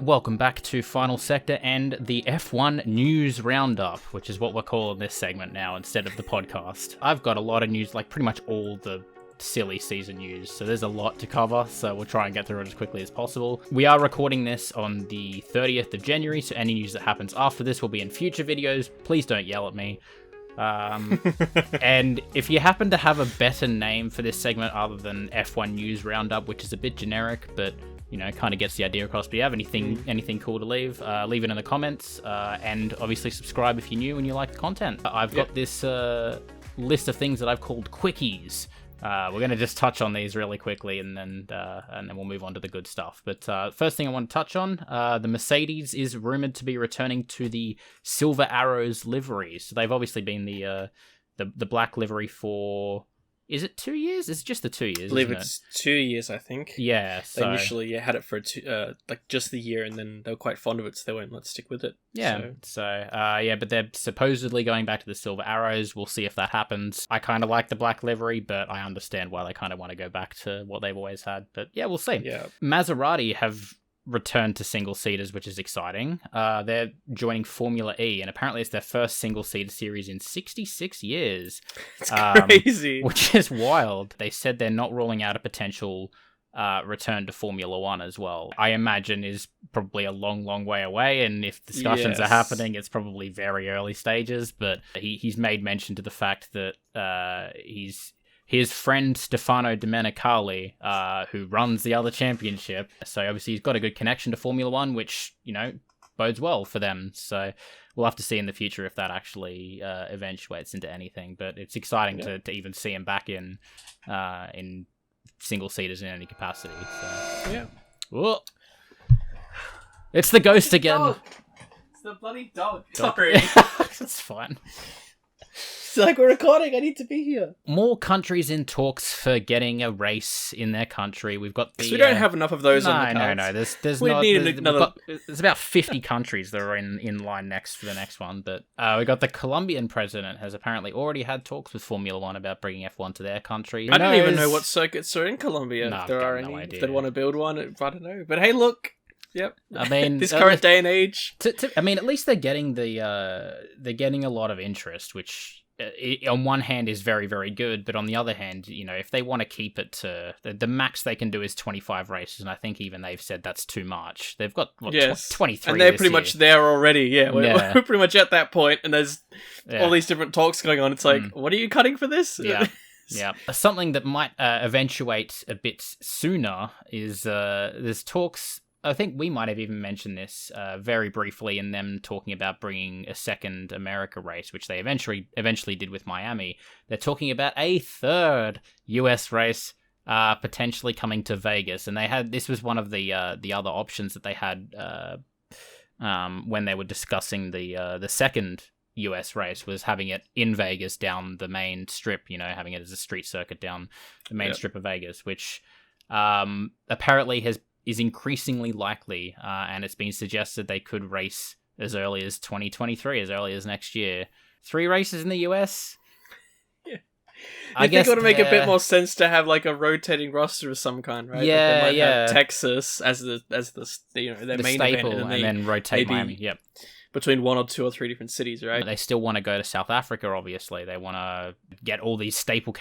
Welcome back to Final Sector and the F1 News Roundup, which is what we're calling this segment now instead of the podcast. I've got a lot of news, like pretty much all the silly season news, so there's a lot to cover, so we'll try and get through it as quickly as possible. We are recording this on the 30th of January, so any news that happens after this will be in future videos. Please don't yell at me. And if you happen to have a better name for this segment other than F1 News Roundup, which is a bit generic, but you know, kind of gets the idea across. But if you have anything cool to leave it in the comments, and obviously subscribe if you're new and you like the content. I've got this list of things that I've called quickies. We're going to just touch on these really quickly, and then we'll move on to the good stuff. But first thing I want to touch on, the Mercedes is rumored to be returning to the Silver Arrows livery. So they've obviously been the black livery for... Is it 2 years? It's just the 2 years, I believe isn't it's 2 years, I think. Yeah, so... They initially had it for just the year, and then they were quite fond of it, so they went, let's stick with it. Yeah, but they're supposedly going back to the Silver Arrows. We'll see if that happens. I kind of like the black livery, but I understand why they kind of want to go back to what they've always had. But yeah, we'll see. Yeah. Maserati have returned to single-seaters, which is exciting. They're joining Formula E, and apparently it's their first single-seater series in 66 years. It's crazy. Which is wild. They said they're not ruling out a potential return to Formula One as well. I imagine is probably a long, long way away, and if discussions are happening, it's probably very early stages, but he's made mention to the fact that his friend Stefano Domenicali, who runs the other championship. So obviously he's got a good connection to Formula One, which, you know, bodes well for them. So we'll have to see in the future if that actually eventuates into anything. But it's exciting to even see him back in single seaters in any capacity. So yeah. Whoa. It's the ghost again. Dog. It's the bloody dog. Sorry. It's fine. It's like, we're recording, I need to be here. More countries in talks for getting a race in their country. We've got the... we don't have enough of those on the cards. No. There's about 50 countries that are in line next for the next one. But we got the Colombian president has apparently already had talks with Formula One about bringing F1 to their country. I don't even know what circuits are in Colombia. No, if there are no any, idea. if they want to build one, I don't know. But hey, look. Yep. I mean, this current day and age. I mean, at least they're getting they're getting a lot of interest, which on one hand is very, very good, but on the other hand, you know, if they want to keep it to the max they can do is 25 races, and I think even they've said that's too much. They've got 23, and they're this pretty year. much there already. Yeah, we're pretty much at that point, and there's all these different talks going on. It's like, what are you cutting for this? Yeah. Yeah, something that might eventuate a bit sooner is there's talks. I think we might have even mentioned this very briefly in them talking about bringing a second America race, which they eventually did with Miami. They're talking about a third US race potentially coming to Vegas, and this was one of the other options that they had when they were discussing the second US race, was having it in Vegas down the main strip, you know, having it as a street circuit down the main strip of Vegas, which apparently is increasingly likely, and it's been suggested they could race as early as 2023, as early as next year. 3 races in the US? Yeah. I guess it would make a bit more sense to have like a rotating roster of some kind, right? Yeah, like they might have Texas as the you know, their the main staple, event, and then rotate Miami. Yep. Between 1 or 2 or 3 different cities, right? But they still want to go to South Africa, obviously. They want to get all these staple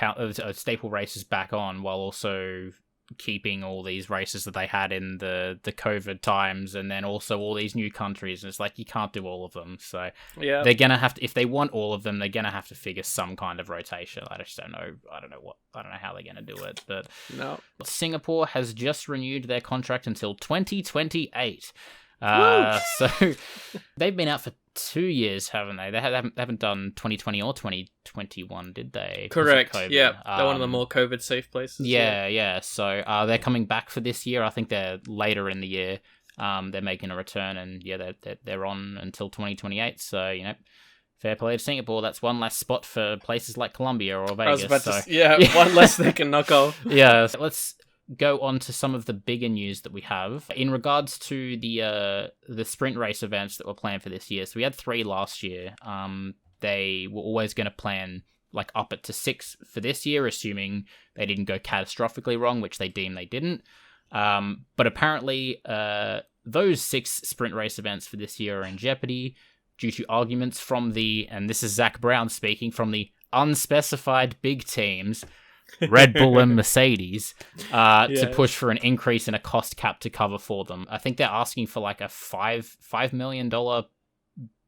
races back on, while also keeping all these races that they had in the COVID times, and then also all these new countries, and it's like you can't do all of them. So they're gonna have to, if they want all of them, they're gonna have to figure some kind of rotation. I just don't know. I don't know how they're gonna do it. But no. Singapore has just renewed their contract until 2028. So they've been out for 2 years, haven't they? They haven't done 2020 or 2021, did they? Correct. Yeah, they're one of the more COVID safe places. Yeah. So they're coming back for this year. I think they're later in the year. They're making a return, and they're on until 2028. So, you know, fair play to Singapore. That's one less spot for places like Colombia or Vegas. One less they can knock off. Yeah. So let's go on to some of the bigger news that we have in regards to the sprint race events that were planned for this year. So we had 3 last year. They were always going to plan like up it to 6 for this year, assuming they didn't go catastrophically wrong, which they deemed they didn't. But apparently those 6 sprint race events for this year are in jeopardy due to arguments from and this is Zach Brown speaking, from the unspecified big teams, Red Bull and Mercedes, to push for an increase in a cost cap to cover for them. I think they're asking for like a $5 million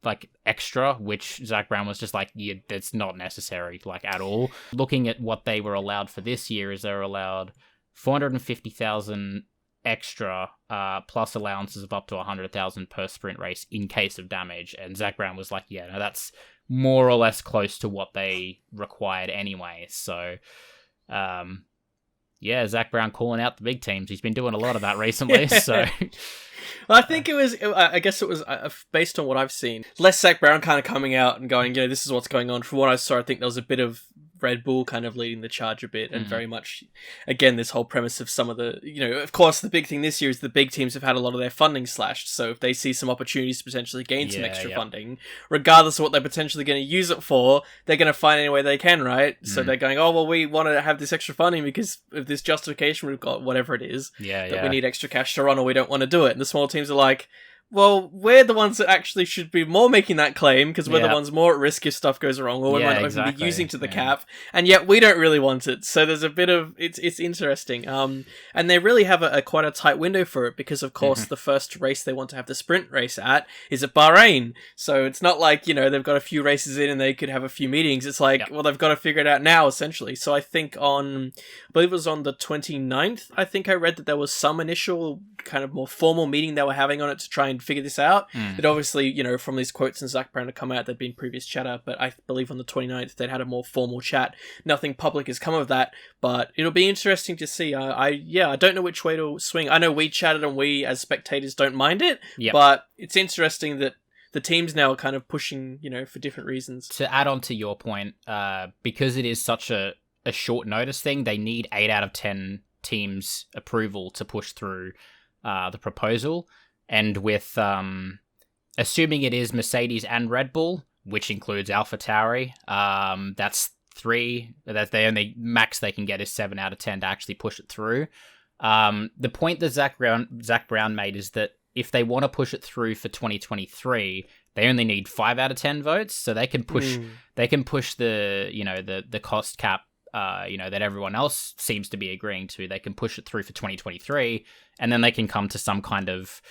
like extra, which Zach Brown was just like, yeah, that's not necessary, like at all. Looking at what they were allowed for this year, is they're allowed $450,000 extra, plus allowances of up to $100,000 per sprint race in case of damage. And Zach Brown was like, yeah, no, that's more or less close to what they required anyway. So, yeah, Zach Brown calling out the big teams. He's been doing a lot of that recently. So, well, I think I guess it was based on what I've seen, less Zach Brown kind of coming out and going, this is what's going on. From what I saw, I think there was a bit of Red Bull kind of leading the charge a bit, and very much, again, this whole premise of some of the, of course, the big thing this year is the big teams have had a lot of their funding slashed, so if they see some opportunities to potentially gain some extra funding, regardless of what they're potentially going to use it for, they're going to find any way they can, right? So they're going, oh, well, we want to have this extra funding because of this justification we've got, whatever it is, that we need extra cash to run, or we don't want to do it. And the small teams are like, well, we're the ones that actually should be more making that claim, because we're the ones more at risk if stuff goes wrong, or we might not even be using to the cap, and yet we don't really want it. So there's a bit of it's interesting. And they really have a quite a tight window for it, because of course the first race they want to have the sprint race at is at Bahrain. So it's not like, they've got a few races in and they could have a few meetings. It's like, well, they've got to figure it out now, essentially. So I think I believe it was on the 29th, I think I read that there was some initial kind of more formal meeting they were having on it to try and figure this out. It obviously, from these quotes in Zach Brown to come out, there'd been previous chatter, but I believe on the 29th they'd had a more formal chat. Nothing public has come of that, but it'll be interesting to see. I don't know which way to swing. I know we chatted and we as spectators don't mind it, but it's interesting that the teams now are kind of pushing, for different reasons. To add on to your point, because it is such a short notice thing, they need 8 out of 10 teams' approval to push through the proposal. And with assuming it is Mercedes and Red Bull, which includes AlphaTauri, that's 3. That the only max they can get is 7 out of 10 to actually push it through. The point that Zach Brown made is that if they want to push it through for 2023, they only need 5 out of 10 votes, so they can push. They can push the the cost cap. That everyone else seems to be agreeing to. They can push it through for 2023, and then they can come to some kind of,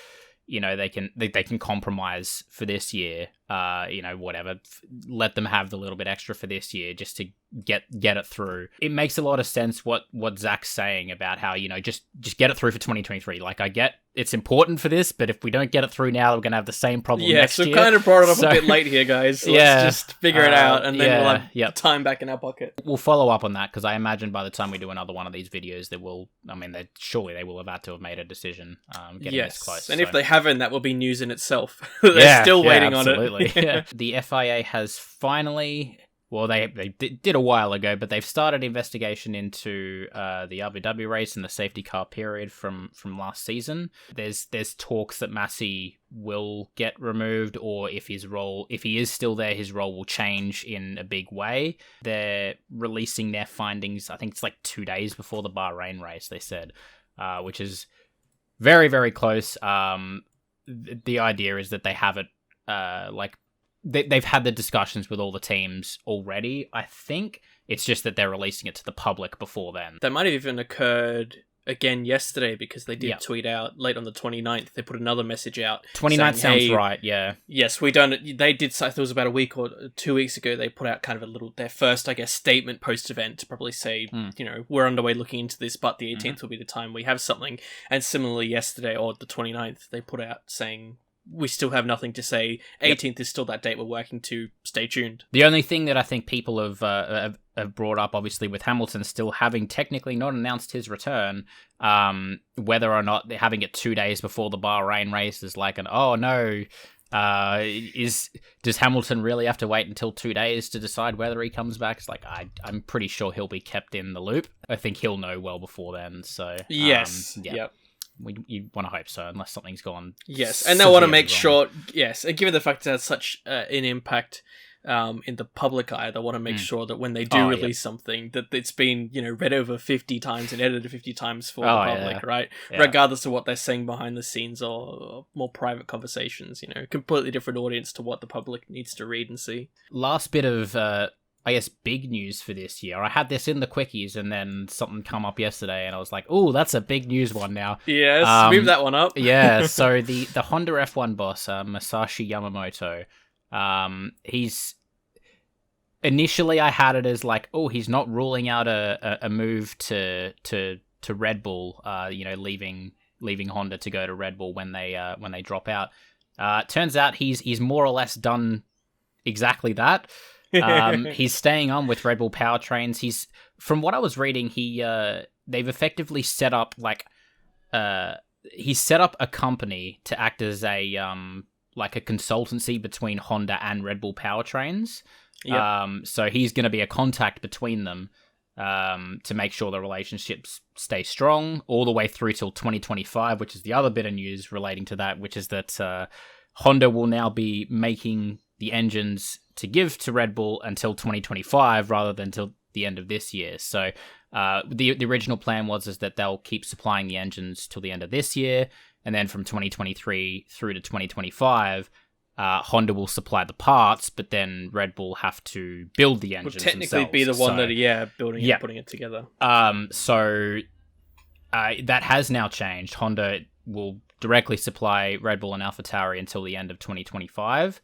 they can compromise for this year. Whatever. Let them have the little bit extra for this year just to get it through. It makes a lot of sense what Zach's saying about how, just get it through for 2023. Like, I get it's important for this, but if we don't get it through now, we're going to have the same problem next year. Yes, we've kind of brought it up a bit late here, guys. So let's just figure it out, and then we'll have time back in our pocket. We'll follow up on that, because I imagine by the time we do another one of these videos, they will have had to have made a decision getting this close. And if they haven't, that will be news in itself. They're still waiting on it. The FIA has finally... Well, they did a while ago, but they've started investigation into the Abu Dhabi race and the safety car period from last season. There's talks that Massey will get removed, or if he is still there, his role will change in a big way. They're releasing their findings, I think it's like 2 days before the Bahrain race, they said, which is very, very close. The idea is that they have it they've had the discussions with all the teams already. I think it's just that they're releasing it to the public before then. That might have even occurred again yesterday, because they did tweet out late on the 29th. They put another message out. 29th sounds right, yeah. Yes, we don't... They did... I thought it was about a week or 2 weeks ago, they put out kind of their first, I guess, statement post-event to probably say, we're underway looking into this, but the 18th will be the time we have something. And similarly, yesterday, or the 29th, they put out saying... We still have nothing to say. 18th is still that date we're working to. Stay tuned. The only thing that I think people have brought up, obviously, with Hamilton still having technically not announced his return, whether or not they're having it 2 days before the Bahrain race is like does Hamilton really have to wait until 2 days to decide whether he comes back? It's like, I'm pretty sure he'll be kept in the loop. I think he'll know well before then. So yes, yep. You want to hope so, unless something's gone. Yes, and they want to make sure. Yes, and given the fact that it has such an impact in the public eye. They want to make sure that when they do release something, that it's been, read over 50 times and edited 50 times for the public, right? Yeah. Regardless of what they're saying behind the scenes or more private conversations, completely different audience to what the public needs to read and see. Last bit of, I guess, big news for this year. I had this in the quickies and then something come up yesterday and I was like, oh, that's a big news one now. Yes, move that one up. Yeah, so the Honda F1 boss, Masashi Yamamoto, he's... Initially, I had it as like, oh, he's not ruling out a move to Red Bull, leaving Honda to go to Red Bull when they drop out. Turns out he's more or less done exactly that. He's staying on with Red Bull powertrains. From what I was reading, they've effectively set up he's set up a company to act as a consultancy between Honda and Red Bull powertrains. Yep. So he's going to be a contact between them to make sure the relationships stay strong all the way through till 2025, which is the other bit of news relating to that, which is that Honda will now be making the engines to give to Red Bull until 2025 rather than till the end of this year. So the original plan was that they'll keep supplying the engines till the end of this year, and then from 2023 through to 2025, Honda will supply the parts, but then Red Bull have to build the engines themselves. Will technically be the one building it and putting it together. So that has now changed. Honda will directly supply Red Bull and AlphaTauri until the end of 2025,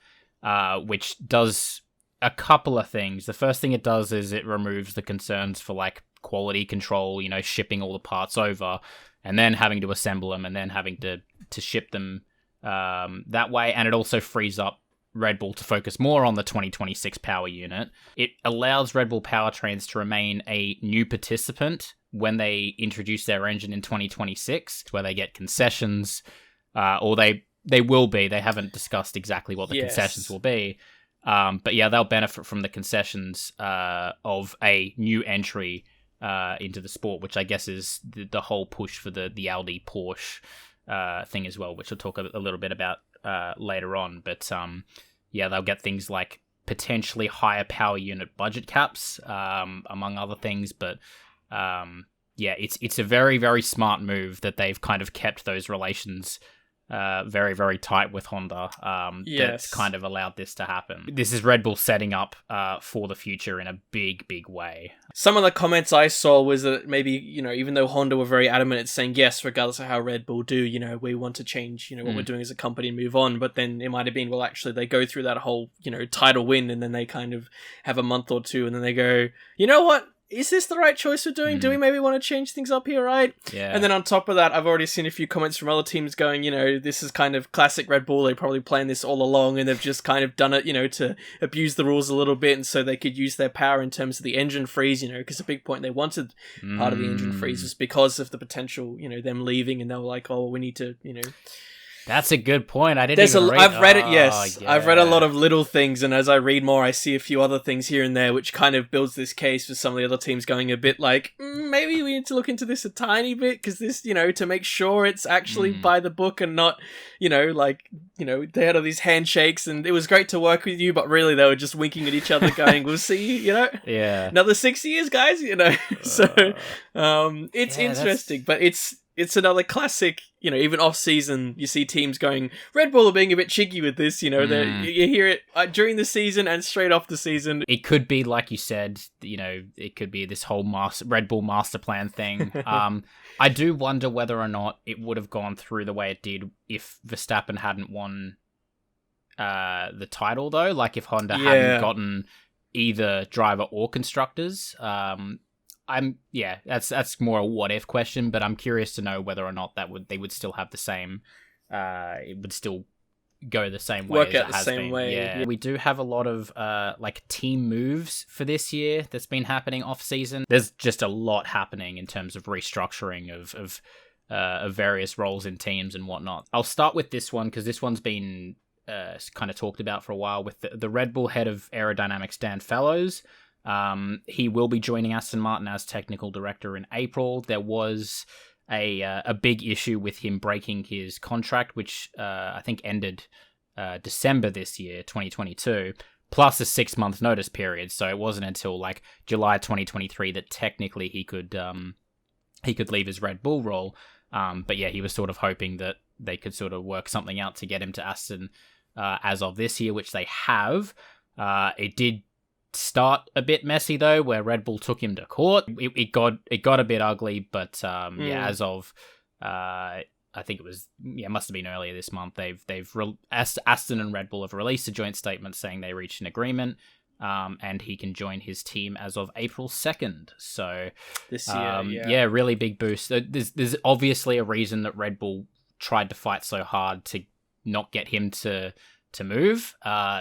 which does a couple of things. The first thing it does is it removes the concerns for quality control, shipping all the parts over and then having to assemble them and then having to ship them that way, and it also frees up Red Bull to focus more on the 2026 power unit. It allows Red Bull powertrains to remain a new participant when they introduce their engine in 2026, where they get concessions, or they will be. They haven't discussed exactly what the concessions will be, but yeah, they'll benefit from the concessions of a new entry into the sport, which I guess is the whole push for the Audi Porsche thing as well, which we'll talk a little bit about later on. But they'll get things like potentially higher power unit budget caps, among other things. But it's a very, very smart move that they've kind of kept those relations very, very tight with Honda. That's kind of allowed this to happen. This is Red Bull setting up for the future in a big, big way. Some of the comments I saw was that maybe, even though Honda were very adamant at saying yes, regardless of how Red Bull do, we want to change, what we're doing as a company and move on. But then it might have been, well, actually, they go through that whole, title win and then they kind of have a month or two and then they go, you know what? Is this the right choice we're doing? Do we maybe want to change things up here, right? Yeah. And then on top of that, I've already seen a few comments from other teams going, this is kind of classic Red Bull. They probably planned this all along and they've just kind of done it, to abuse the rules a little bit and so they could use their power in terms of the engine freeze, because a big point they wanted part of the engine freeze was because of the potential, them leaving, and they were like, oh, we need to, That's a good point. I've read it, yes. Yeah. I've read a lot of little things, and as I read more, I see a few other things here and there, which kind of builds this case for some of the other teams going a bit like, maybe we need to look into this a tiny bit, because this, to make sure it's actually by the book and not, they had all these handshakes, and it was great to work with you, but really they were just winking at each other going, we'll see you, another 6 years, guys, So, it's interesting, but it's another classic, even off-season, you see teams going, Red Bull are being a bit cheeky with this, you hear it during the season and straight off the season. It could be, like you said, it could be this whole Red Bull master plan thing. I do wonder whether or not it would have gone through the way it did if Verstappen hadn't won the title, though. Like, if Honda hadn't gotten either driver or constructors. That's more a what if question, but I'm curious to know whether or not they would still have the same. It would still go the same way. Work out the same way. Yeah, we do have a lot of team moves for this year that's been happening off season. There's just a lot happening in terms of restructuring of various roles in teams and whatnot. I'll start with this one because this one's been kind of talked about for a while with the Red Bull head of aerodynamics, Dan Fellows. He will be joining Aston Martin as technical director in April. There was a big issue with him breaking his contract, which I think ended December this year, 2022. plus a 6-month notice period. So it wasn't until like July 2023 that technically he could leave his Red Bull role. But yeah, he was sort of hoping that they could sort of work something out to get him to Aston as of this year, which they have. It did start a bit messy though, where Red Bull took him to court. It got a bit ugly, but yeah, as of I think it must have been earlier this month. Aston and Red Bull have released a joint statement saying they reached an agreement, and he can join his team as of April 2nd. So this year, really big boost. There's obviously a reason that Red Bull tried to fight so hard to not get him to move.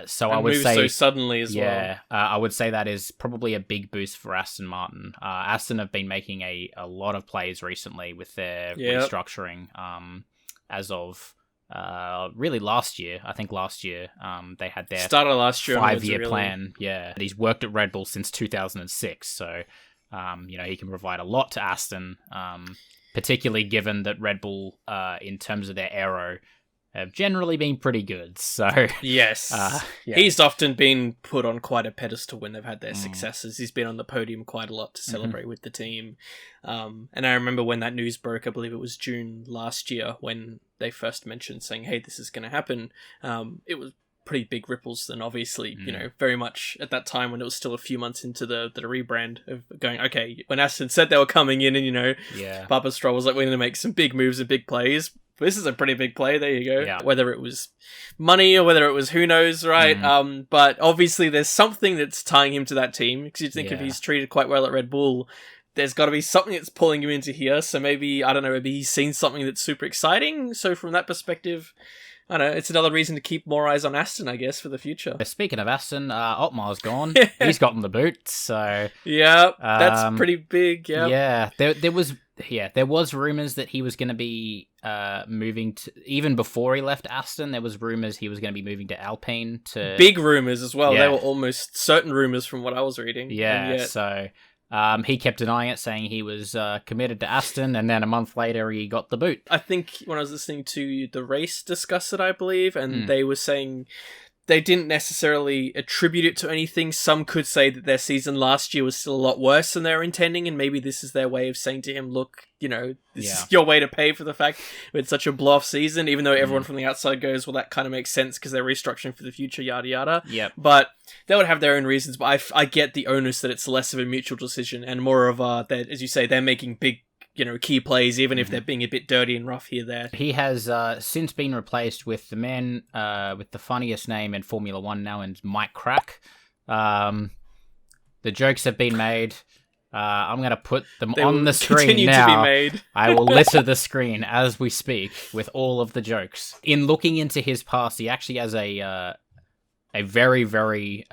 So I would say so suddenly as well. I would say that is probably a big boost for Aston Martin. Aston have been making a lot of plays recently with their restructuring. As of really last year, I think last year they had their started last year 5-year plan. Yeah, he's worked at Red Bull since 2006, so he can provide a lot to Aston. Particularly given that Red Bull, in terms of their aero, have generally been pretty good. So yes, he's often been put on quite a pedestal when they've had their successes. He's been on the podium quite a lot to celebrate with the team. And I remember when that news broke, I believe it was June last year, when they first mentioned saying, hey, this is going to happen. It was pretty big ripples, and obviously, very much at that time when it was still a few months into the rebrand of going, okay, when Aston said they were coming in and, Papa Stroll was like, we're going to make some big moves and big plays. This is a pretty big play. There you go. Yeah. Whether it was money or whether it was who knows, right? But obviously there's something that's tying him to that team, because you'd think if he's treated quite well at Red Bull, there's got to be something that's pulling him into here. So maybe, I don't know, maybe he's seen something that's super exciting. So from that perspective, I don't know, it's another reason to keep more eyes on Aston, I guess, for the future. Speaking of Aston, Otmar's gone. He's gotten the boot, so yeah, that's pretty big. Yeah, there was rumors that he was going to be moving to, even before he left Aston. There was rumors he was going to be moving to Alpine. Big rumors as well. They were almost certain rumors from what I was reading. Yeah, so he kept denying it, saying he was committed to Aston, and then a month later he got the boot. I think when I was listening to the race discuss it, I believe, and they were saying they didn't necessarily attribute it to anything. Some could say that their season last year was still a lot worse than they were intending, and maybe this is their way of saying to him, look, this is your way to pay for the fact it's such a blow-off season, even though everyone from the outside goes, well, that kind of makes sense because they're restructuring for the future, yada yada. Yep. But they would have their own reasons, but I get the onus that it's less of a mutual decision and more of that, as you say, they're making big key plays, even if they're being a bit dirty and rough here there. He has since been replaced with the man with the funniest name in Formula One now, and Mike Crack. The jokes have been made. I'm going to put them on the screen now. To be made. I will litter the screen as we speak with all of the jokes. In looking into his past, he actually has a very, very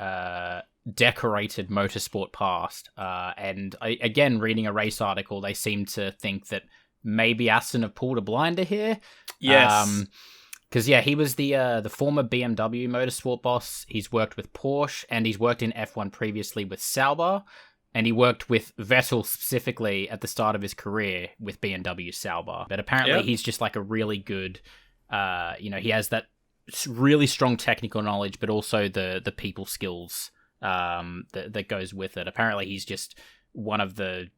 decorated motorsport past. And again, reading a race article, they seem to think that maybe Aston have pulled a blinder here. Yes. Because he was the former BMW motorsport boss. He's worked with Porsche, and he's worked in F1 previously with Sauber. And he worked with Vettel specifically at the start of his career with BMW Sauber. But apparently he's just like a really good, he has that really strong technical knowledge, but also the people skills that goes with it. Apparently he's just one of the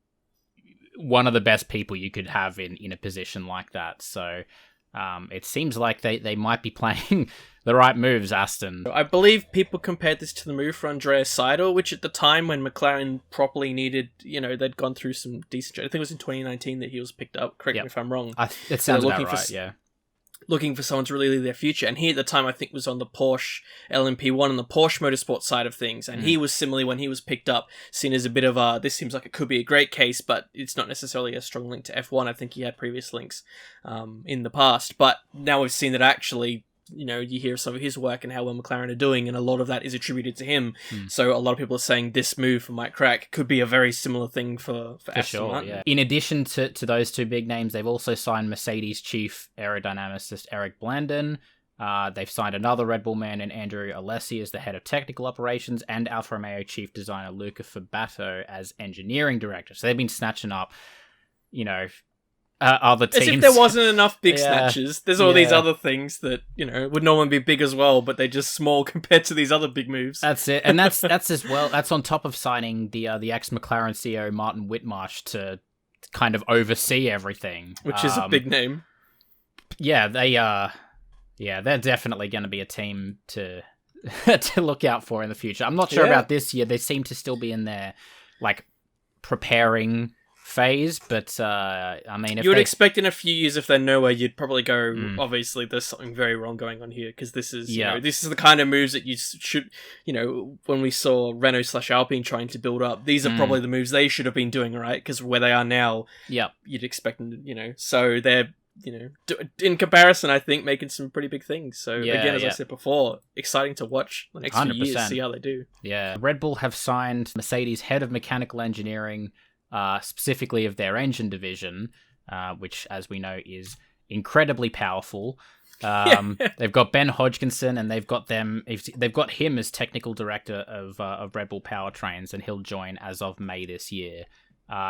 best people you could have in a position like that. So it seems like they might be playing the right moves, Aston. I believe people compared this to the move for Andreas Seidel, which at the time when McLaren properly needed, they'd gone through some decent... I think it was in 2019 that he was picked up. Correct me if I'm wrong. It sounds about right, yeah. Looking for someone to really lead their future. And he at the time, I think, was on the Porsche LMP1 and the Porsche Motorsport side of things. And he was similarly, when he was picked up, seen as a bit of this seems like it could be a great case, but it's not necessarily a strong link to F1. I think he had previous links in the past. But now we've seen that actually... you hear some of his work and how well McLaren are doing, and a lot of that is attributed to him. So a lot of people are saying this move for Mike Crack could be a very similar thing for Aston Martin. Yeah. In addition to those two big names, they've also signed Mercedes chief aerodynamicist Eric Blandon. They've signed another Red Bull man in Andrew Alessi as the head of technical operations, and Alfa Romeo chief designer Luca Fabato as engineering director. So they've been snatching up, other teams. As if there wasn't enough big Yeah. snatches. There's all these Yeah. other things that, you know, would normally be big as well, but they're just small compared to these other big moves. That's it, and that's as well. That's on top of signing the ex-McLaren CEO Martin Whitmarsh to kind of oversee everything, Which is a big name. Yeah, they're definitely going to be a team to to look out for in the future. I'm not sure about this year. They seem to still be in their like preparing phase, but I mean, if you would expect in a few years, if they're nowhere, you'd probably go, obviously there's something very wrong going on here, because this is you know, this is the kind of moves that you should, you know, when we saw Renault/Alpine trying to build up, these are probably the moves they should have been doing, right? Because where they are now, you'd expect them to, you know, so they're, you know, in comparison, I think making some pretty big things. So again, as I said before, exciting to watch the next 100%. Few years, see how they do. Yeah, Red Bull have signed Mercedes head of mechanical engineering, specifically of their engine division, which, as we know, is incredibly powerful. They've got Ben Hodgkinson, and they've got him as technical director of Red Bull Powertrains, and he'll join as of May this year.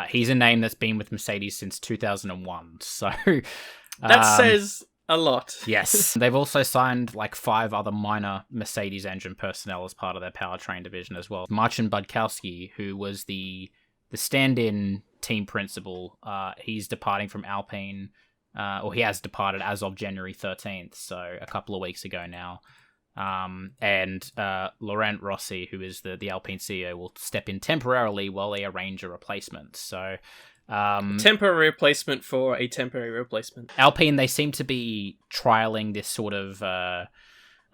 He's a name that's been with Mercedes since 2001, so that says a lot. Yes. They've also signed like 5 other minor Mercedes engine personnel as part of their powertrain division as well. Marcin Budkowski, who was the stand-in team principal, he's departing from Alpine, or he has departed as of January 13th, so a couple of weeks ago now. And Laurent Rossi, who is the Alpine CEO, will step in temporarily while they arrange a replacement. So, temporary replacement for a temporary replacement. Alpine, they seem to be trialing this sort of. I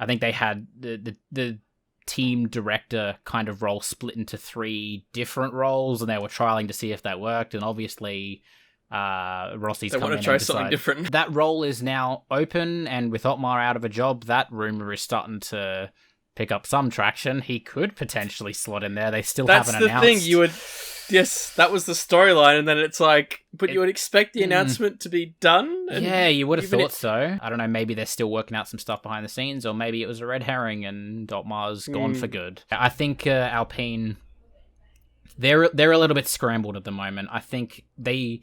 think they had the team director kind of role split into 3 different roles, and they were trialing to see if that worked. And obviously, Rossi's they come want in to try and something decide different. that role is now open, and with Otmar out of a job, that rumor is starting to pick up some traction. He could potentially slot in there. They still haven't announced. That's the thing. You would, yes, that was the storyline, and then it's like, but you would expect the announcement to be done. And yeah, you would have thought so. I don't know. Maybe they're still working out some stuff behind the scenes, or maybe it was a red herring, and Otmar's gone for good. I think Alpine, they're a little bit scrambled at the moment. I think they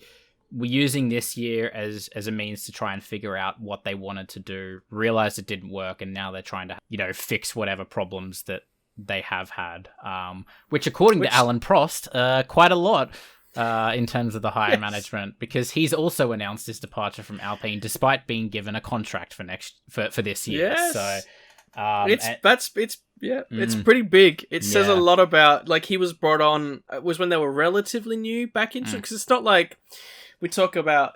were using this year as a means to try and figure out what they wanted to do, realized it didn't work, and now they're trying to, you know, fix whatever problems that they have had, which according to Alan Prost, quite a lot in terms of the higher management, because he's also announced his departure from Alpine despite being given a contract for this year. Yes. So it's pretty big. It says a lot about, like, he was brought on, it was when they were relatively new back into it, because it's not like we talk about,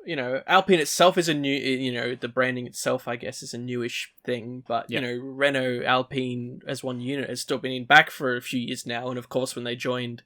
you know, Alpine itself is a new, you know, the branding itself, I guess, is a newish thing, but, you know, Renault, Alpine as one unit has still been back for a few years now, and of course when they joined,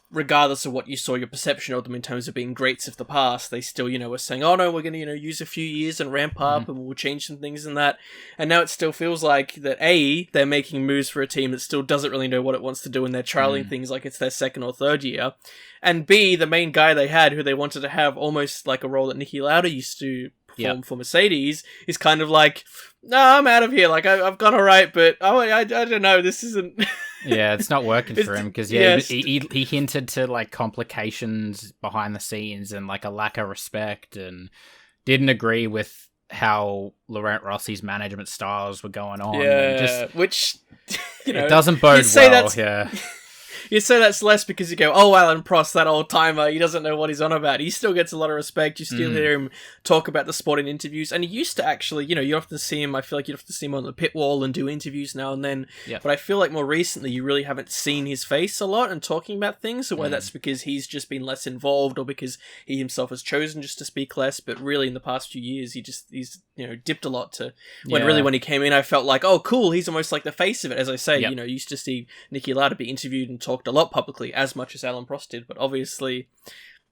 regardless of what you saw, your perception of them in terms of being greats of the past, they still, you know, were saying, oh no, we're going to, you know, use a few years and ramp up and we'll change some things and that. And now it still feels like that, A, they're making moves for a team that still doesn't really know what it wants to do, and they're trialing things like it's their 2nd or 3rd year. And B, the main guy they had, who they wanted to have almost like a role that Niki Lauda used to perform for Mercedes, is kind of like, no, I'm out of here. Like, I've gone all right, but I don't know, this isn't... Yeah, it's not working for him, because he hinted to like complications behind the scenes and like a lack of respect, and didn't agree with how Laurent Rossi's management styles were going on. Yeah, and which, you know, it doesn't bode well. Yeah. You say that's less because you go, oh, Alan Prost, that old timer, he doesn't know what he's on about. He still gets a lot of respect. You still hear him talk about the sport in interviews. And he used to actually, you know, you have to see him, I feel like you have to see him on the pit wall and do interviews now and then. Yep. But I feel like more recently, you really haven't seen his face a lot and talking about things. So whether that's because he's just been less involved or because he himself has chosen just to speak less. But really in the past few years, he's you know, dipped a lot to when really when he came in, I felt like, oh, cool, he's almost like the face of it. As I say, you know, you used to see Niki Lauda be interviewed and talked a lot publicly, as much as Alan Prost did, but obviously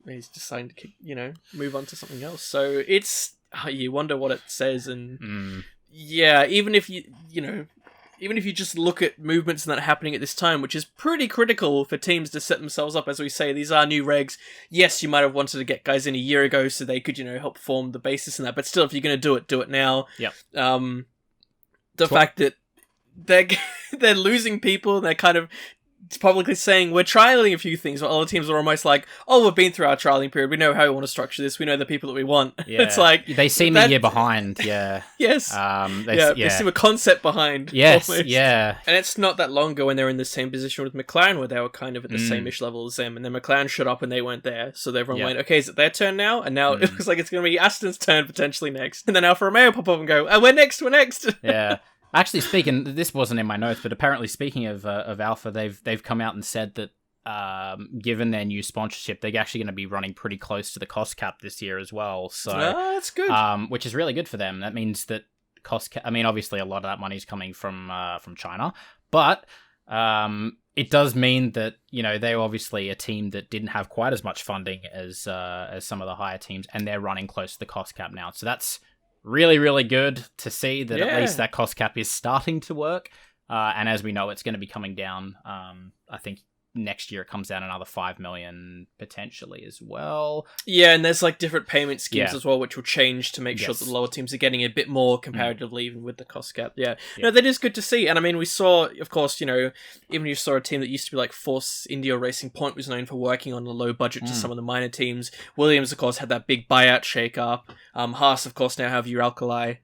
he's deciding to, you know, move on to something else. So it's, you wonder what it says, and even if you just look at movements that are happening at this time, which is pretty critical for teams to set themselves up, as we say, these are new regs. Yes, you might have wanted to get guys in a year ago so they could, you know, help form the basis in that, but still, if you're going to do it now. Yep. The fact that they're losing people, they're kind of publicly saying we're trialing a few things, but other teams are almost like, oh, we've been through our trialing period. We know how we want to structure this. We know the people that we want. Yeah. It's like they seem a year behind. Yeah. Yes. They seem a concept behind. Yes. Almost. Yeah. And it's not that long ago when they were in the same position with McLaren, where they were kind of at the same-ish level as them, and then McLaren shut up and they weren't there. So everyone went, okay, is it their turn now? And now it looks like it's going to be Aston's turn potentially next. And then Alfa Romeo pop up and go, oh, we're next. Yeah. Actually, this wasn't in my notes, but apparently, speaking of Alpha, they've come out and said that given their new sponsorship, they're actually going to be running pretty close to the cost cap this year as well. So that's good. Which is really good for them. That means that I mean, obviously, a lot of that money is coming from China, but it does mean that they're obviously a team that didn't have quite as much funding as some of the higher teams, and they're running close to the cost cap now. So that's really, really good to see that at least that cost cap is starting to work. And as we know, it's going to be coming down. I think next year it comes down another 5 million potentially as well. Yeah, and there's like different payment schemes as well, which will change to make sure that the lower teams are getting a bit more comparatively, even with the cost cap. Yeah. No, that is good to see. And I mean, we saw, of course, even you saw a team that used to be like Force India Racing Point was known for working on a low budget to some of the minor teams. Williams, of course, had that big buyout shake-up. Haas, of course, now have Uralkali.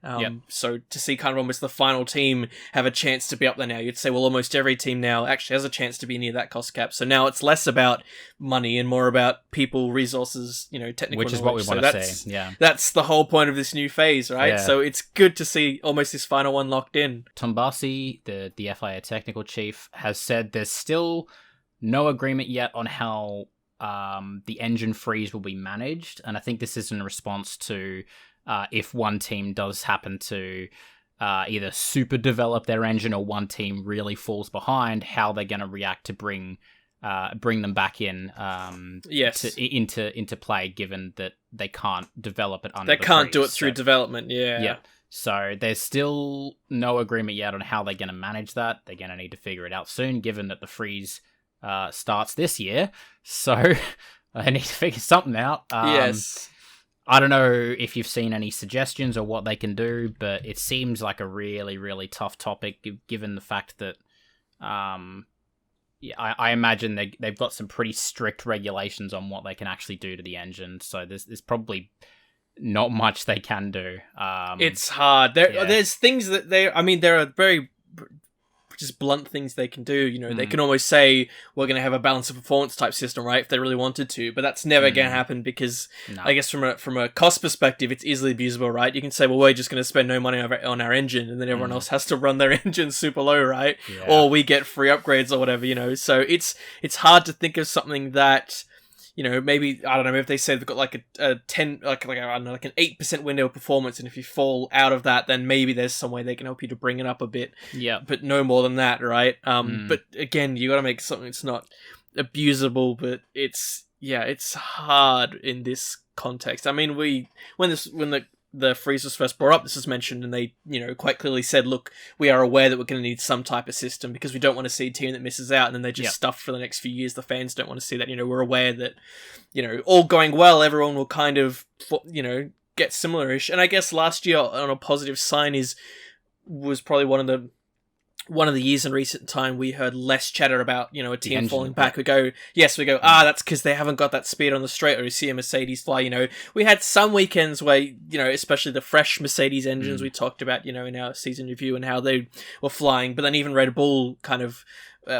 So to see kind of almost the final team have a chance to be up there now, you'd say, well, almost every team now actually has a chance to be near that cost cap. So now it's less about money and more about people, resources, technical which is knowledge. what we want to see. Yeah, that's the whole point of this new phase, right? Yeah. So it's good to see almost this final one locked in. Tombasi, the FIA technical chief, has said there's still no agreement yet on how the engine freeze will be managed, and I think this is in response to if one team does happen to either super develop their engine or one team really falls behind, how they're going to react to bring them back in into play, given that they can't develop it under they the can't freeze. do it through development. Yeah. So there's still no agreement yet on how they're going to manage that. They're going to need to figure it out soon, given that the freeze starts this year. So I need to figure something out. Yes. I don't know if you've seen any suggestions or what they can do, but it seems like a really, really tough topic, given the fact that, I imagine they've got some pretty strict regulations on what they can actually do to the engine. So there's probably not much they can do. It's hard. There's things that there are very just blunt things they can do. They can almost say we're going to have a balance of performance type system, right? If they really wanted to, but that's never going to happen because I guess from a cost perspective, it's easily abusable, right? You can say, well, we're just going to spend no money on our engine, and then everyone else has to run their engine super low, right? Yeah. Or we get free upgrades or whatever, So it's hard to think of something that, maybe, I don't know, if they say they've got like a 10, like I don't know, like an 8% window of performance, and if you fall out of that, then maybe there's some way they can help you to bring it up a bit. Yeah. But no more than that, right? But again, you got to make something that's not abusable, but it's hard in this context. I mean, when the freeze was first brought up, this was mentioned, and they, quite clearly said, look, we are aware that we're going to need some type of system because we don't want to see a team that misses out and then they just stuff for the next few years. The fans don't want to see that. We're aware that, all going well, everyone will kind of, get similar-ish. And I guess last year, on a positive sign, was probably one of the years in recent time we heard less chatter about, a team falling back. We go, that's because they haven't got that speed on the straight, or you see a Mercedes fly, We had some weekends where, especially the fresh Mercedes engines we talked about, in our season review and how they were flying, but then even Red Bull kind of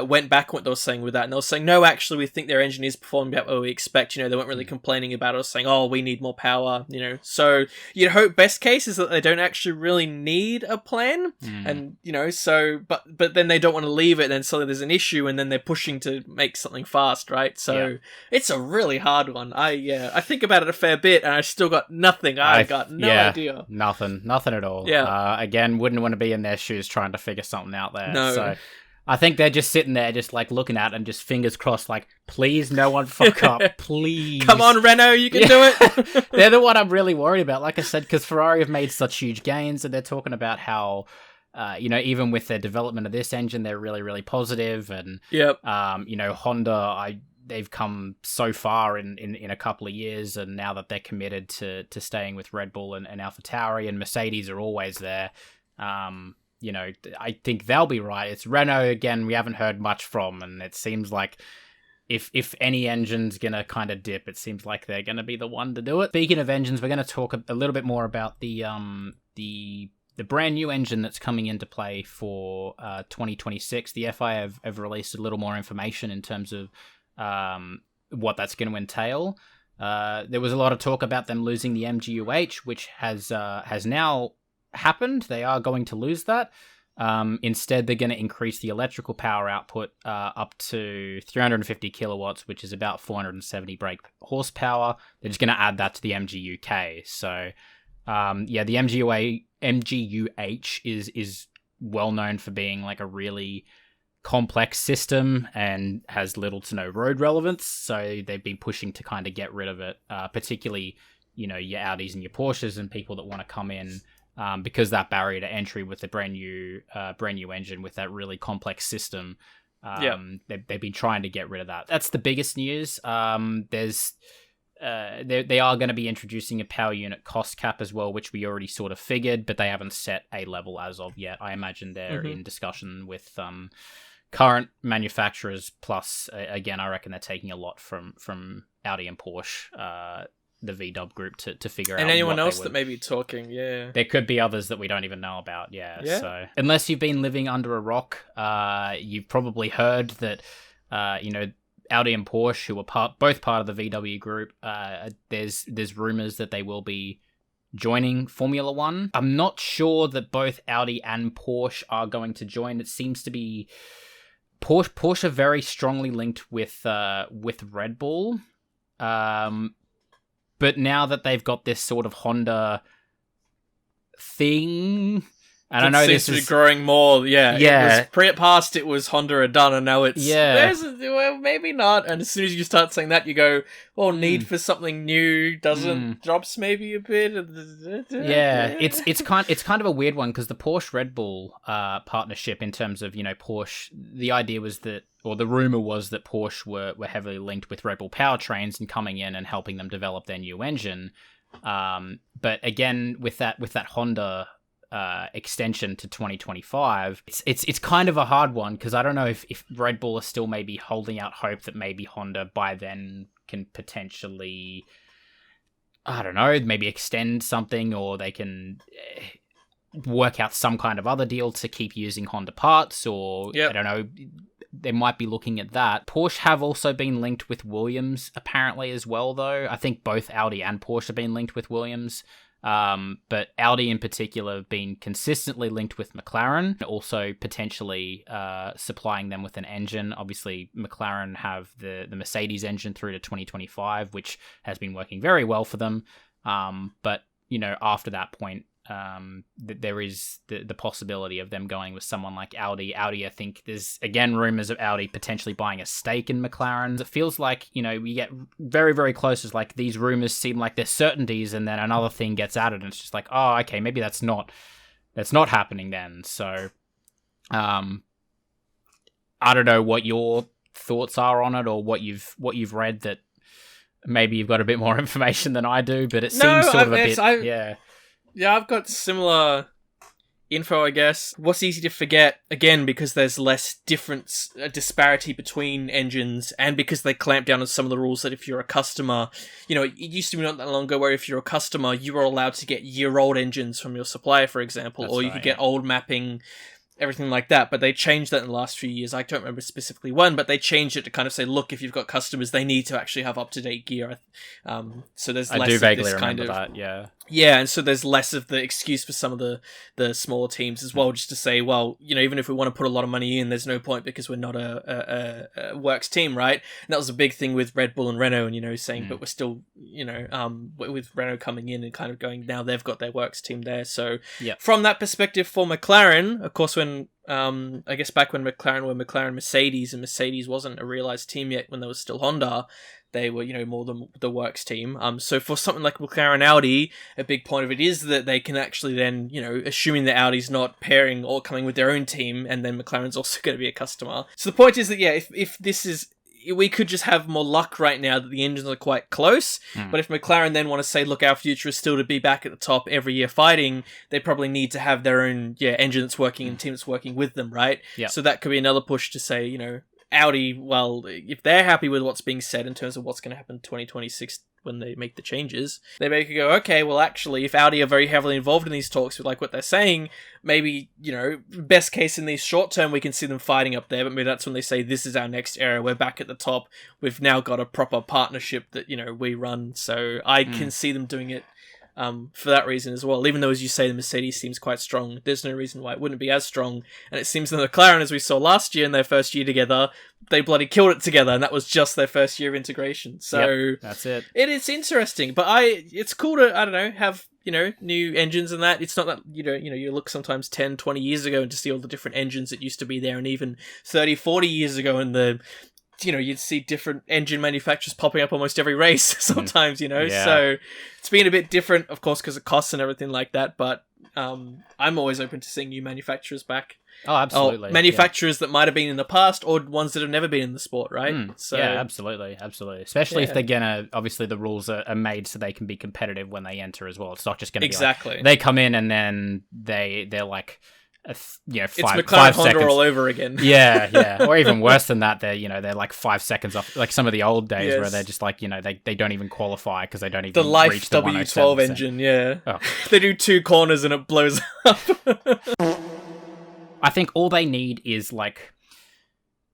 went back what they were saying with that, and they were saying, no, actually, we think their engine is performing about what we expect. They weren't really complaining about it, or saying, oh, we need more power, So you'd hope best case is that they don't actually really need a plan, and, so, but then they don't want to leave it, and then suddenly there's an issue, and then they're pushing to make something fast, right? So it's a really hard one. I think about it a fair bit, and I still got nothing. I got no idea. Nothing at all. Yeah. Again, wouldn't want to be in their shoes trying to figure something out there. No. So I think they're just sitting there, just like looking at it and just fingers crossed, like, please, no one fuck up, please. Come on, Renault, you can do it. They're the one I'm really worried about, like I said, because Ferrari have made such huge gains, and they're talking about how, even with their development of this engine, they're really, really positive, and Honda, they've come so far in a couple of years, and now that they're committed to staying with Red Bull and AlphaTauri, and Mercedes are always there. I think they'll be right. It's Renault again. We haven't heard much from, and it seems like if any engine's gonna kind of dip, it seems like they're gonna be the one to do it. Speaking of engines, we're gonna talk a little bit more about the brand new engine that's coming into play for 2026. The FIA have released a little more information in terms of what that's going to entail. There was a lot of talk about them losing the MGUH, which has now happened. They are going to lose that. Instead, they're going to increase the electrical power output up to 350 kilowatts, which is about 470 brake horsepower. They're just going to add that to the MGUK. So, the MGUH is well known for being like a really complex system and has little to no road relevance. So they've been pushing to kind of get rid of it, particularly, your Audis and your Porsches and people that want to come in. Because that barrier to entry with the brand new engine with that really complex system, they've been trying to get rid of that. That's the biggest news. They are going to be introducing a power unit cost cap as well, which we already sort of figured, but they haven't set a level as of yet. I imagine they're in discussion with current manufacturers. Plus, again, I reckon they're taking a lot from Audi and Porsche. The VW group to figure out. And anyone else that may be talking, There could be others that we don't even know about, So, unless you've been living under a rock, you've probably heard that, Audi and Porsche, who are both part of the VW group, there's rumors that they will be joining Formula One. I'm not sure that both Audi and Porsche are going to join. It seems to be Porsche are very strongly linked with Red Bull. But now that they've got this sort of Honda thing, and I know this is growing more. It was Honda are done, and now it's well, maybe not. And as soon as you start saying that, you go, well, need for something new drops maybe a bit. It's kind of a weird one because the Porsche Red Bull partnership, in terms of Porsche, the idea was that, or the rumor was that Porsche were heavily linked with Red Bull powertrains and coming in and helping them develop their new engine. But again, with that Honda extension to 2025, it's kind of a hard one because I don't know if Red Bull are still maybe holding out hope that maybe Honda by then can potentially, I don't know, maybe extend something, or they can work out some kind of other deal to keep using Honda parts, or I don't know. They might be looking at that. Porsche have also been linked with Williams, apparently, as well, though. I think both Audi and Porsche have been linked with Williams. But Audi in particular have been consistently linked with McLaren, also potentially supplying them with an engine. Obviously, McLaren have the Mercedes engine through to 2025, which has been working very well for them. But, after that point, there is the possibility of them going with someone like Audi. I think there's, again, rumors of Audi potentially buying a stake in McLaren. It feels like, we get very, very close. It's like these rumors seem like they're certainties, and then another thing gets added, and it's just like, oh, okay, maybe that's not happening then. So, I don't know what your thoughts are on it, or what you've read that maybe you've got a bit more information than I do, but it seems sort of a bit, Yeah, I've got similar info, I guess. What's easy to forget, again, because there's less disparity between engines, and because they clamp down on some of the rules that if you're a customer, it used to be not that long ago where if you're a customer, you were allowed to get year-old engines from your supplier, for example, or you could get old mapping, everything like that. But they changed that in the last few years. I don't remember specifically when, but they changed it to kind of say, look, if you've got customers, they need to actually have up-to-date gear. So there's less I do vaguely of this kind remember of that, Yeah, and so there's less of the excuse for some of the smaller teams as well, just to say, well, even if we want to put a lot of money in, there's no point because we're not a works team, right? And that was a big thing with Red Bull and Renault, and saying, but we're still, with Renault coming in and kind of going, now they've got their works team there. So from that perspective for McLaren, of course, when I guess back when McLaren were McLaren Mercedes, and Mercedes wasn't a realized team yet when there was still Honda, they were, more the works team. So for something like McLaren Audi, a big point of it is that they can actually then, assuming that Audi's not pairing or coming with their own team, and then McLaren's also going to be a customer. So the point is that, if this is, we could just have more luck right now that the engines are quite close. But if McLaren then want to say, look, our future is still to be back at the top every year fighting, they probably need to have their own engine that's working and team that's working with them, right? Yep. So that could be another push to say, you know, Audi, well, if they're happy with what's being said in terms of what's going to happen in 2026 when they make the changes, they may go, okay, well, actually, if Audi are very heavily involved in these talks with like what they're saying, maybe, you know, best case in the short term, we can see them fighting up there, but maybe that's when they say, this is our next era, we're back at the top, we've now got a proper partnership that, you know, we run, so I can see them doing it for that reason as well. Even though, as you say, the Mercedes seems quite strong, there's no reason why it wouldn't be as strong. And it seems that the McLaren, as we saw last year in their first year together, they bloody killed it together, and that was just their first year of integration. So that's it. It's interesting, but it's cool to, I don't know, have, you know, new engines and that. It's not that, you know, you look sometimes 10, 20 years ago and to see all the different engines that used to be there, and even 30, 40 years ago in the, you know, you'd see different engine manufacturers popping up almost every race sometimes, you know, so it's been a bit different, of course, because of costs and everything like that, but I'm always open to seeing new manufacturers back. Oh, absolutely. Manufacturers that might have been in the past or ones that have never been in the sport, right? So yeah, absolutely. Especially if they're gonna, obviously the rules are made so they can be competitive when they enter as well. It's not just gonna be like, they come in and then they're like, it's McLaren Honda seconds all over again. yeah, or even worse than that. They're like 5 seconds off, like some of the old days where they're just like, you know, they don't even qualify because they don't even the Life reach the W12 engine. Oh. They do 2 corners and it blows up. I think all they need is like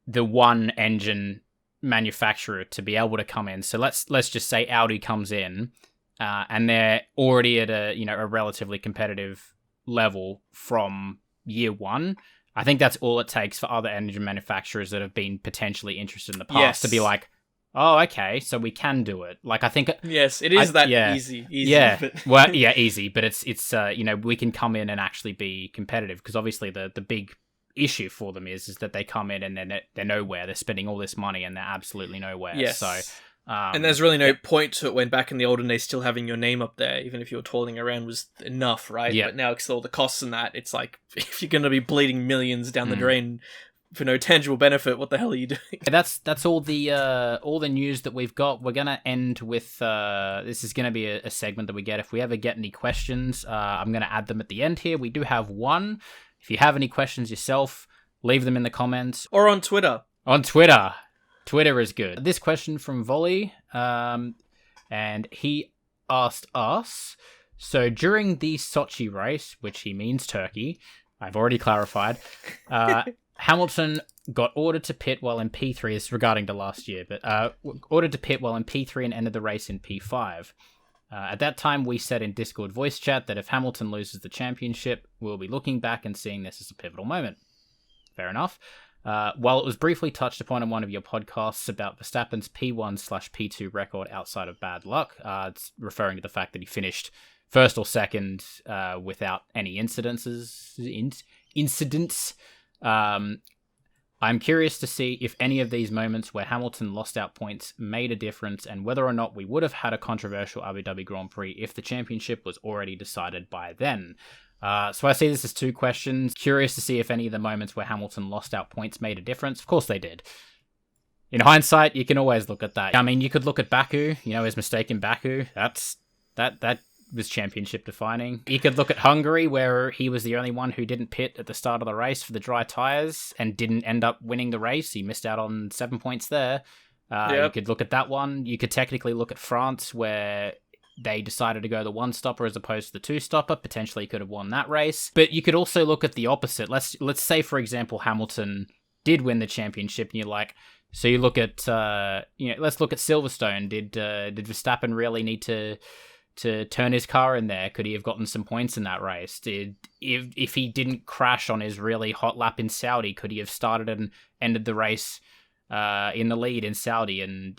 the one engine manufacturer to be able to come in. So let's just say Audi comes in and they're already at a relatively competitive level from year one. I think that's all it takes for other engine manufacturers that have been potentially interested in the past to be like, oh, okay, so we can do it. Like, I think yes, it is easy. Yeah, but... well, yeah, easy, but it's we can come in and actually be competitive, because obviously the big issue for them is that they come in and they're nowhere. They're spending all this money and they're absolutely nowhere. Yes. So. And there's really no point to it when back in the olden days still having your name up there, even if you were toiling around, was enough, right? Yeah. But now, because all the costs and that, it's like, if you're going to be bleeding millions down the drain for no tangible benefit, what the hell are you doing? That's all the news that we've got. We're going to end with, this is going to be a segment that we get. If we ever get any questions, I'm going to add them at the end here. We do have one. If you have any questions yourself, leave them in the comments. Or on Twitter. On Twitter. Twitter is good. This question from Volley, and he asked us, so during the Sochi race, which he means Turkey, I've already clarified, Hamilton got ordered to pit while in P3, this is regarding to last year, but ordered to pit while in P3 and ended the race in P5. At that time, we said in Discord voice chat that if Hamilton loses the championship, we'll be looking back and seeing this as a pivotal moment. Fair enough. While it was briefly touched upon in one of your podcasts about Verstappen's P1/P2 record outside of bad luck, it's referring to the fact that he finished first or second without any incidents. I'm curious to see if any of these moments where Hamilton lost out points made a difference, and whether or not we would have had a controversial Abu Dhabi Grand Prix if the championship was already decided by then. So I see this as 2 questions. Curious to see if any of the moments where Hamilton lost out points made a difference. Of course they did. In hindsight, you can always look at that. I mean, you could look at Baku, his mistake in Baku. That was championship defining. You could look at Hungary, where he was the only one who didn't pit at the start of the race for the dry tyres and didn't end up winning the race. He missed out on 7 points there. You could look at that one. You could technically look at France, where they decided to go the 1-stopper as opposed to the 2-stopper. Potentially could have won that race. But you could also look at the opposite. Let's say, for example, Hamilton did win the championship, and you're like, so you look at, let's look at Silverstone. Did Verstappen really need to turn his car in there? Could he have gotten some points in that race? If he didn't crash on his really hot lap in Saudi, could he have started and ended the race in the lead in Saudi and,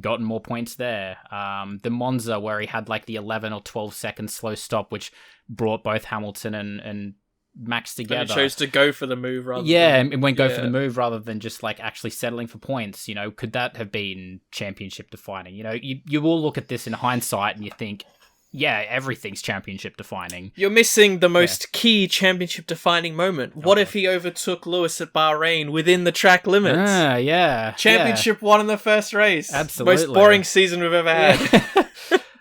gotten more points there? The Monza, where he had like the 11 or 12 second slow stop, which brought both Hamilton and Max together. And he chose to go for the move rather and went go for the move rather than just like actually settling for points. Could that have been championship defining? You will look at this in hindsight and you think, everything's championship defining. You're missing the most key championship defining moment. What if he overtook Lewis at Bahrain within the track limits? Championship won in the first race. Absolutely. Most boring season we've ever had.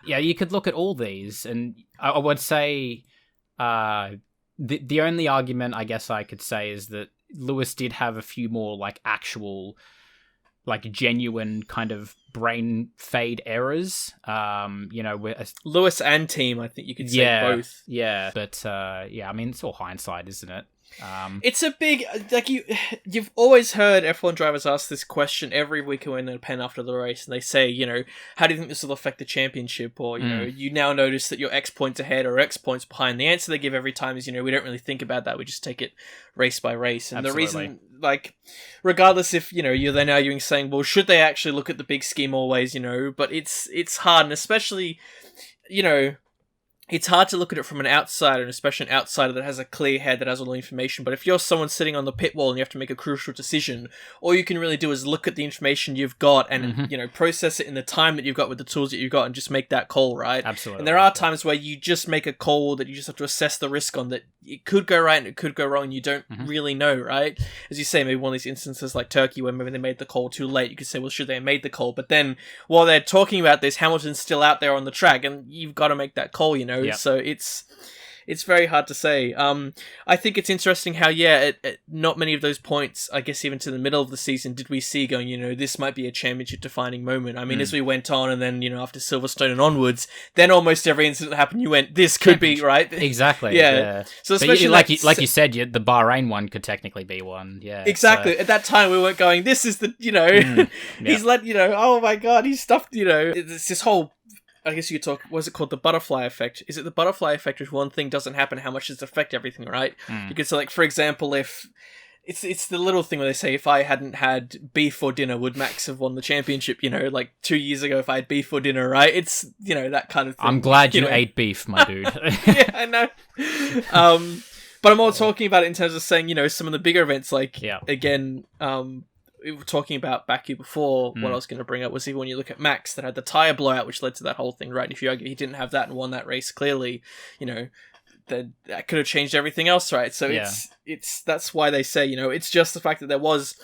Yeah, you could look at all these, and I would say the only argument I guess I could say is that Lewis did have a few more like actual, like genuine kind of brain fade errors. Lewis and team, I think you could say both. Yeah, but I mean, it's all hindsight, isn't it? It's a big, like, you've always heard F1 drivers ask this question every week when they're pen after the race, and they say, how do you think this will affect the championship? Or, you now notice that you're X points ahead or X points behind. The answer they give every time is, we don't really think about that. We just take it race by race. And Absolutely. The reason, like, regardless if, you're then arguing saying, well, should they actually look at the big scheme always, but it's hard, and especially, it's hard to look at it from an outsider, and especially an outsider that has a clear head, that has all the information. But if you're someone sitting on the pit wall and you have to make a crucial decision, all you can really do is look at the information you've got and, process it in the time that you've got with the tools that you've got and just make that call, right? Absolutely. And there are times where you just make a call that you just have to assess the risk on, that it could go right and it could go wrong, and you don't really know, right? As you say, maybe one of these instances like Turkey, where maybe they made the call too late, you could say, well, should they have made the call? But then, while they're talking about this, Hamilton's still out there on the track, and you've got to make that call, Yep. So it's very hard to say. I think it's interesting how, at not many of those points, I guess even to the middle of the season, did we see going, this might be a championship-defining moment. I mean, as we went on, and then, after Silverstone and onwards, then almost every incident that happened, you went, this could be, right? Exactly, yeah. So especially like you said, the Bahrain one could technically be one, yeah. Exactly. So. At that time, we weren't going, this is the, he's let, oh my god, he's stuffed, it's this whole... I guess you could talk, what's it called? The butterfly effect. Is it the butterfly effect if one thing doesn't happen, how much does it affect everything, right? Because, so, like, for example, if... It's the little thing where they say, if I hadn't had beef for dinner, would Max have won the championship, like 2 years ago if I had beef for dinner, right? It's, that kind of thing. I'm glad you ate beef, my dude. Yeah, I know. But I'm all talking about it in terms of saying, some of the bigger events, like, again, we were talking about Baku before. What I was going to bring up was even when you look at Max, that had the tyre blowout, which led to that whole thing, right? And if you argue he didn't have that and won that race, clearly, that could have changed everything else, right? So it's that's why they say, it's just the fact that there was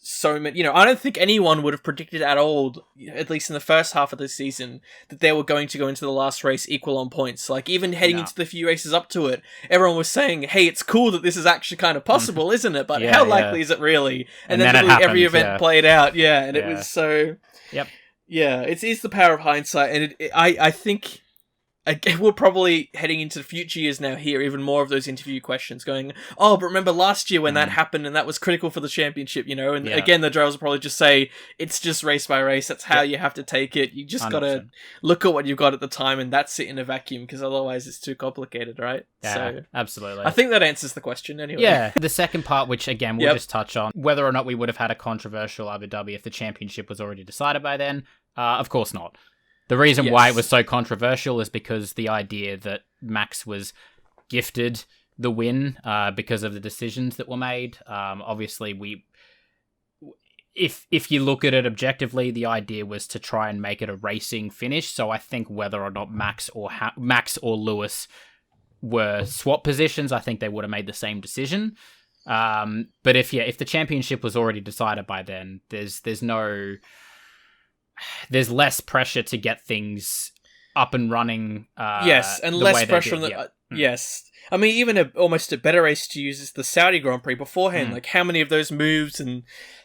so many, I don't think anyone would have predicted at all, at least in the first half of the season, that they were going to go into the last race equal on points. Like, even heading into the few races up to it, everyone was saying, hey, it's cool that this is actually kind of possible, isn't it? But how likely is it really? And then literally every event played out, and it was so... Yep. Yeah, it is the power of hindsight, and I think... We're probably heading into the future years now hear even more of those interview questions going, oh, but remember last year when that happened and that was critical for the championship, and again, the drivers will probably just say, it's just race by race, that's how you have to take it, you just 100%. Gotta look at what you've got at the time and that's it in a vacuum, because otherwise it's too complicated, right? Yeah, so, absolutely. I think that answers the question anyway. Yeah, the second part, which again, we'll just touch on, whether or not we would have had a controversial Abu Dhabi if the championship was already decided by then, of course not. The reason why it was so controversial is because the idea that Max was gifted the win because of the decisions that were made. Obviously, if you look at it objectively, the idea was to try and make it a racing finish. So I think whether or not Max or Lewis were swap positions, I think they would have made the same decision. But if the championship was already decided by then, there's less pressure to get things up and running. And less pressure on the... Yes. I mean, even almost a better race to use is the Saudi Grand Prix beforehand. Like, how many of those moves and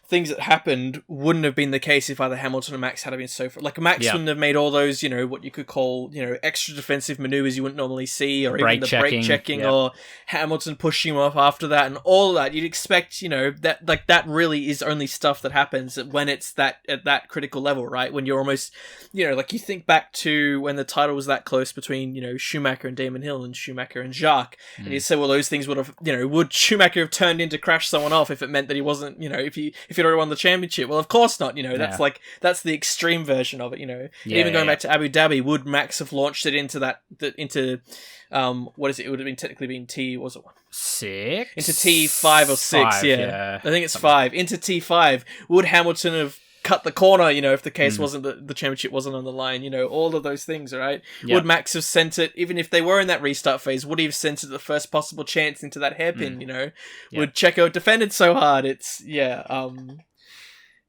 things that happened wouldn't have been the case if either Hamilton or Max had been so... Like, Max wouldn't have made all those, what you could call, extra defensive maneuvers you wouldn't normally see, or even the brake checking, or Hamilton pushing him off after that, and all of that. You'd expect, that really is only stuff that happens when it's at that critical level, right? When you're almost, like, you think back to when the title was that close between, Schumacher and Damon Hill and Schumacher and Jacques, and you say, well, those things would have, would Schumacher have turned in to crash someone off if it meant that he wasn't, if he'd already won the championship? Well, of course not. That's the extreme version of it. Even going back to Abu Dhabi, would Max have launched it into what is it? It would have been technically been was it 6 into T5 or 6? Yeah, I think it's 5 into T5. Would Hamilton have cut the corner, if the case wasn't the championship wasn't on the line, all of those things, right? Yep. Would Max have sent it, even if they were in that restart phase, would he have sent it the first possible chance into that hairpin, Yep. Would Checo have defended so hard?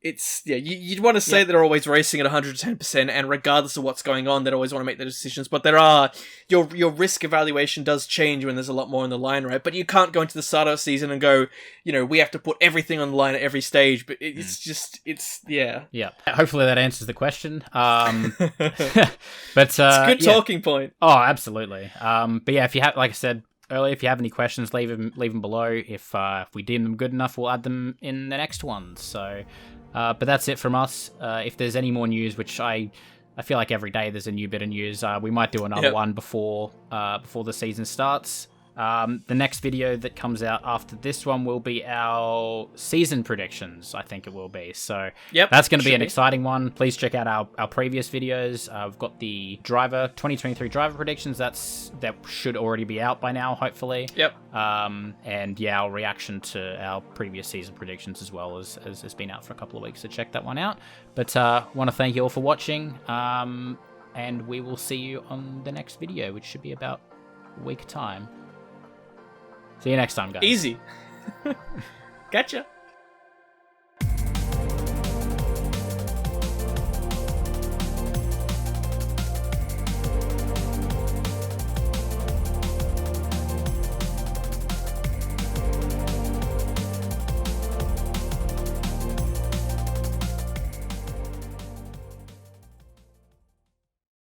You'd want to say they're always racing at 110%, and regardless of what's going on, they'd always want to make the decisions. But your risk evaluation does change when there's a lot more on the line, right? But you can't go into the start of the season and go, we have to put everything on the line at every stage. But Yeah. Hopefully that answers the question. But it's a good talking point. Oh, absolutely. But yeah, if you have, like I said earlier, if you have any questions, leave them below. If we deem them good enough, we'll add them in the next ones. So. But that's it from us. If there's any more news, which I feel like every day there's a new bit of news, we might do another one before the season starts. The next video that comes out after this one will be our season predictions, I think it will be. So that's going to be an exciting one. Please check out our previous videos. We've got the 2023 driver predictions. That should already be out by now, hopefully. And our reaction to our previous season predictions as well as has been out for a couple of weeks. So check that one out. But want to thank you all for watching. And we will see you on the next video, which should be about a week time. See you next time, guys. Easy. Gotcha.